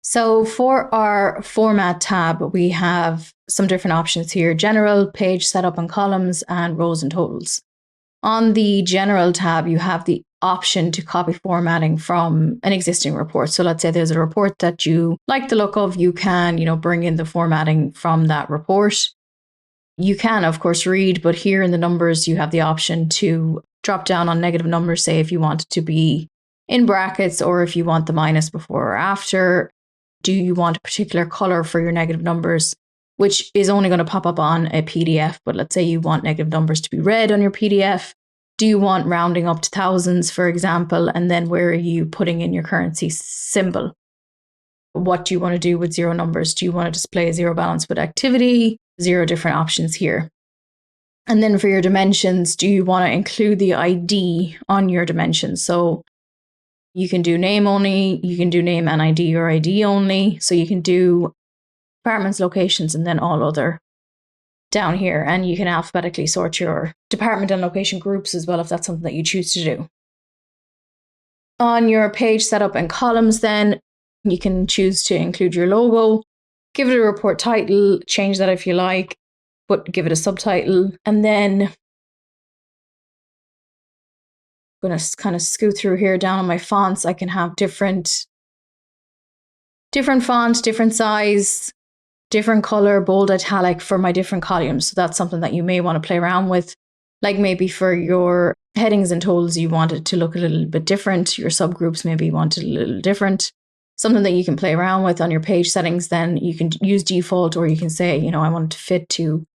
So for our format tab, we have some different options here: general, page setup and columns, and rows and totals. On the general tab, you have the option to copy formatting from an existing report. So let's say there's a report that you like the look of, you can, bring in the formatting from that report. You can, of course, read, but here in the numbers, you have the option to drop down on negative numbers, say if you want it to be in brackets or if you want the minus before or after. Do you want a particular color for your negative numbers, which is only going to pop up on a PDF, but let's say you want negative numbers to be red on your PDF. Do you want rounding up to thousands, for example? And then where are you putting in your currency symbol? What do you want to do with zero numbers? Do you want to display a zero balance with activity? 0 different options here. And then for your dimensions, do you want to include the ID on your dimensions? So you can do name only, you can do name and ID or ID only. So you can do departments, locations, and then all other down here. And you can alphabetically sort your department and location groups as well if that's something that you choose to do. On your page setup and columns, then you can choose to include your logo, give it a report title, change that if you like, but give it a subtitle. And then I'm going to kind of scoot through here down on my fonts. I can have different fonts, different size, different color, bold, italic for my different columns. So that's something that you may want to play around with. Like maybe for your headings and totals, you want it to look a little bit different. Your subgroups maybe you want it a little different. Something that you can play around with on your page settings. Then you can use default, or you can say, I want it to fit to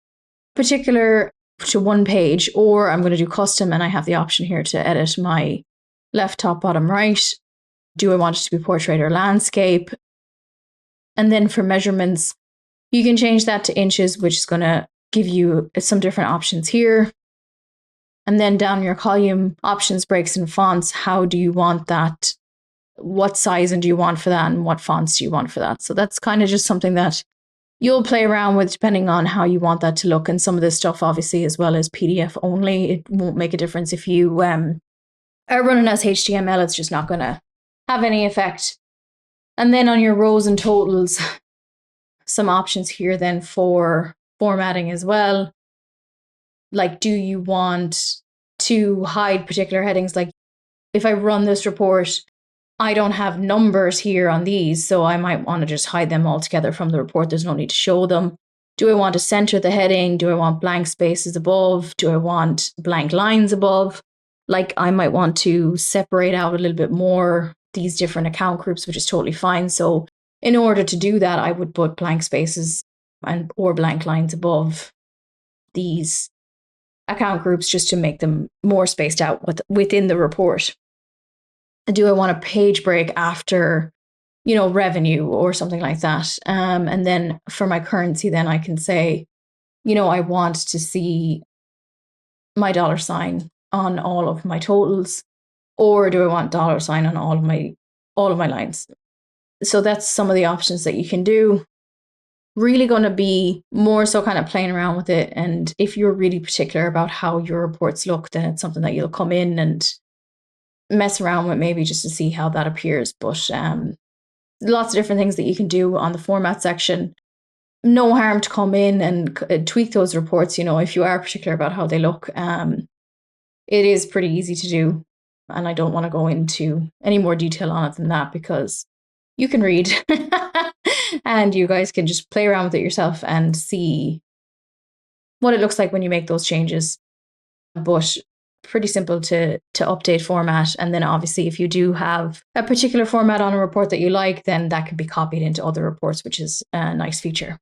one page, or I'm going to do custom, and I have the option here to edit my left, top, bottom, right. Do I want it to be portrait or landscape? And then for measurements, you can change that to inches, which is going to give you some different options here. And then down your column options, breaks, and fonts, how do you want that? What sizing do you want for that? And what fonts do you want for that? So that's kind of just something that you'll play around with depending on how you want that to look. And some of this stuff, obviously, as well as PDF only, it won't make a difference if you are running as HTML. It's just not going to have any effect. And then on your rows and totals, some options here then for formatting as well. Like, do you want to hide particular headings? Like if I run this report, I don't have numbers here on these, so I might want to just hide them altogether from the report. There's no need to show them. Do I want to center the heading? Do I want blank spaces above? Do I want blank lines above? Like I might want to separate out a little bit more these different account groups, which is totally fine. So in order to do that, I would put blank spaces or blank lines above these account groups just to make them more spaced out within the report. Do I want a page break after, revenue or something like that? And then for my currency, then I can say, I want to see my $sign on all of my totals, or do I want $sign on all of my lines? So that's some of the options that you can do. Really going to be more so kind of playing around with it. And if you're really particular about how your reports look, then it's something that you'll come in and mess around with maybe just to see how that appears. But lots of different things that you can do on the format section. No harm to come in and tweak those reports, if you are particular about how they look. It is pretty easy to do. And I don't want to go into any more detail on it than that, because you can read and you guys can just play around with it yourself and see what it looks like when you make those changes. But pretty simple to update format. And then obviously if you do have a particular format on a report that you like, then that can be copied into other reports, which is a nice feature.